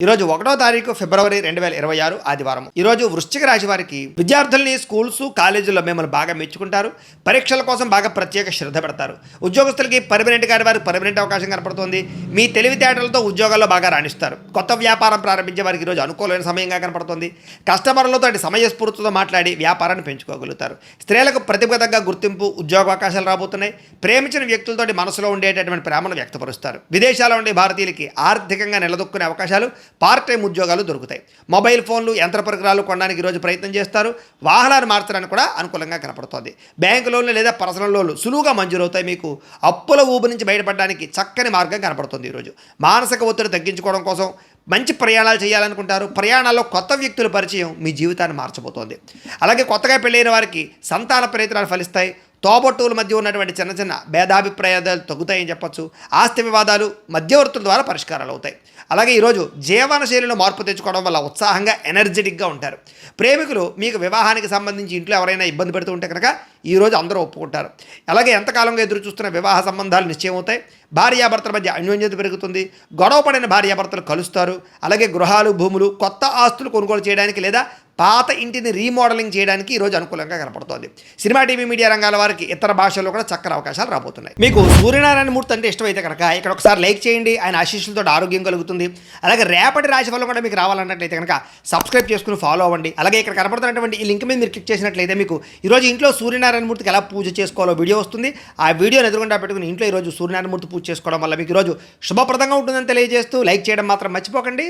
ఈరోజు 1వ తారీఖు ఫిబ్రవరి 2026 ఆదివారం. ఈరోజు వృశ్చిక రాశి వారికి విద్యార్థుల్ని స్కూల్స్ కాలేజీల్లో మిమ్మల్ని బాగా మెచ్చుకుంటారు. పరీక్షల కోసం బాగా ప్రత్యేక శ్రద్ధ పెడతారు. ఉద్యోగస్తులకి పర్మనెంట్ గారి వారికి పర్మనెంట్ అవకాశం కనపడుతుంది. మీ తెలివితేటలతో ఉద్యోగాల్లో బాగా రాణిస్తారు. కొత్త వ్యాపారం ప్రారంభించే వారికి ఈరోజు అనుకూలమైన సమయంగా కనపడుతుంది. కస్టమర్లతో సమయస్ఫూర్తితో మాట్లాడి వ్యాపారాన్ని పెంచుకోగలుగుతారు. స్త్రీలకు ప్రతిభతగా గుర్తింపు ఉద్యోగావకాశాలు రాబోతున్నాయి. ప్రేమించిన వ్యక్తులతోటి మనసులో ఉండేటటువంటి ప్రేమను వ్యక్తపరుస్తారు. విదేశాల్లో ఉండే భారతీయులకి ఆర్థికంగా నిలదొక్కునే అవకాశాలు, పార్ట్ టైం ఉద్యోగాలు దొరుకుతాయి. మొబైల్ ఫోన్లు, యంత్ర పరికరాలు కొనడానికి ఈరోజు ప్రయత్నం చేస్తారు. వాహనాలు మార్చడానికి కూడా అనుకూలంగా కనపడుతుంది. బ్యాంకు లోన్లు లేదా పర్సనల్ లోన్లు సులువుగా మంజూరవుతాయి. మీకు అప్పుల ఊబి నుంచి బయటపడడానికి చక్కని మార్గం కనపడుతుంది. ఈరోజు మానసిక ఒత్తిడి తగ్గించుకోవడం కోసం మంచి ప్రయాణాలు చేయాలనుకుంటారు. ప్రయాణాల్లో కొత్త వ్యక్తుల పరిచయం మీ జీవితాన్ని మార్చబోతోంది. అలాగే కొత్తగా పెళ్ళైన వారికి సంతాన ప్రయత్నాలు ఫలిస్తాయి. తోబట్టువుల మధ్య ఉన్నటువంటి చిన్న చిన్న భేదాభిప్రాయాలు తగ్గుతాయని చెప్పచ్చు. ఆస్తి వివాదాలు మధ్యవర్తుల ద్వారా పరిష్కారాలు అవుతాయి. అలాగే ఈరోజు జీవన శైలిలో మార్పు తెచ్చుకోవడం వల్ల ఉత్సాహంగా ఎనర్జెటిక్గా ఉంటారు. ప్రేమికులు మీకు వివాహానికి సంబంధించి ఇంట్లో ఎవరైనా ఇబ్బంది పెడుతూ ఉంటే కనుక ఈరోజు అందరూ ఒప్పుకుంటారు. అలాగే ఎంతకాలంగా ఎదురు చూస్తున్న వివాహ సంబంధాలు నిశ్చయం అవుతాయి. భార్యాభర్తల మధ్య అన్యోన్యత పెరుగుతుంది. గొడవ పడిన భార్యాభర్తలు కలుస్తారు. అలాగే గృహాలు, భూములు, కొత్త ఆస్తులు కొనుగోలు చేయడానికి లేదా పాత ఇంటిని రీమోడలింగ్ చేయడానికి ఈరోజు అనుకూలంగా కనపడుతోంది. సినిమా, టీవీ, మీడియా రంగాల వారికి ఇతర భాషల్లో కూడా చక్కని అవకాశాలు రాబోతున్నాయి. మీకు సూర్యనారాయణ మూర్తి అంటే ఇష్టమైతే కనుక ఇక్కడ ఒకసారి లైక్ చేయండి. ఆయన ఆశీస్సులతో ఆరోగ్యం కలుగుతుంది. అలాగే రేపటి రాశి ఫలం కూడా మీకు రావాలన్నట్లయితే కనుక సబ్స్క్రైబ్ చేసుకుని ఫాలో అవ్వండి. అలాగే ఇక్కడ కనపడుతున్నటువంటి ఈ లింక్ మీద మీరు క్లిక్ చేసినట్లయితే మీకు ఈరోజు ఇంట్లో సూర్యనారాయణ మూర్తికి ఎలా పూజ చేసుకోవాలో వీడియో వస్తుంది. ఆ వీడియోని ఎదురుగుండా పెట్టుకుని ఇంట్లో ఈరోజు సూర్యనారాయణ మూర్తి పూజ చేసుకోవడం వల్ల మీకు ఈరోజు శుభప్రదంగా ఉంటుందని తెలియజేస్తూ లైక్ చేయడం మాత్రం మర్చిపోకండి.